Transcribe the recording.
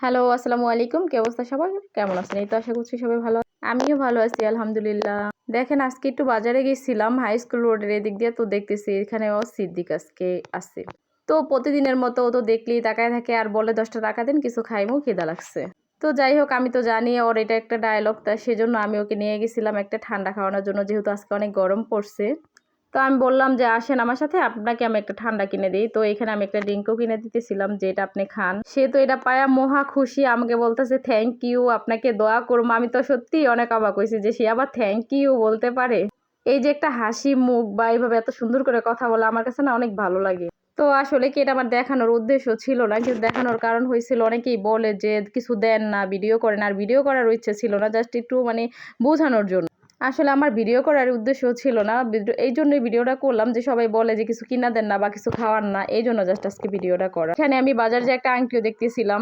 Hello, আসসালামু আলাইকুম। কি অবস্থা সবার? কেমন আছেন? এই তো আশা করছি সবাই ভালো আমিও ভালো আছি আলহামদুলিল্লাহ। দেখেন আজকে একটু বাজারে গেছিলাম হাই স্কুল রোডের এদিক দিয়ে, তো দেখতেছি এখানেও সিদ্দিক আজকে আছে। তো প্রতিদিনের মতো ও তো দেখলেই তাকায় থাকে আর বলে 10টা টাকা দেন, কিছু খাইমু, খিদা লাগছে। তো যাই হোক, আমি তো জানি ওর এটা একটা ডায়লগ, তা সেজন্য আমি ওকে নিয়ে গেছিলাম একটা ঠান্ডা খাওয়ানোর জন্য, যেহেতু আজকে অনেক গরম পড়ছে। তো আমি বললাম যে আসেন আমার সাথে, আপনাকে আমি একটা ঠান্ডা কিনে দিই। তো এখানে আমি একটা ড্রিঙ্কও কিনে দিতেছিলাম যে এটা আপনি খান। সে তো এটা পায়া মহা খুশি, আমাকে বলতেছে থ্যাংক ইউ, আপনাকে দোয়া করবো। আমি তো সত্যি অনেক অবাক হয়েছি যে সে আবার থ্যাংক ইউ বলতে পারে। এই যে একটা হাসি মুখ বা এইভাবে এত সুন্দর করে কথা বলা আমার কাছে না অনেক ভালো লাগে। তো আসলে কি এটা আমার দেখানোর উদ্দেশ্য ছিল না, কিন্তু দেখানোর কারণ হয়েছিল অনেকেই বলে যে কিছু দেন না, ভিডিও করেন, আর ভিডিও করার ইচ্ছে ছিল না, জাস্ট একটু বোঝানোর জন্য। আসলে আমার ভিডিও করার উদ্দেশ্য ছিল না, এই জন্যই ভিডিওটা করলাম যে সবাই বলে যে কিছু কিনা দেন না বা কিছু খাওয়ার না, এই জন্য জাস্ট আজকে ভিডিওটা করা। এখানে আমি বাজারে যে একটা আংটিও দেখতেছিলাম,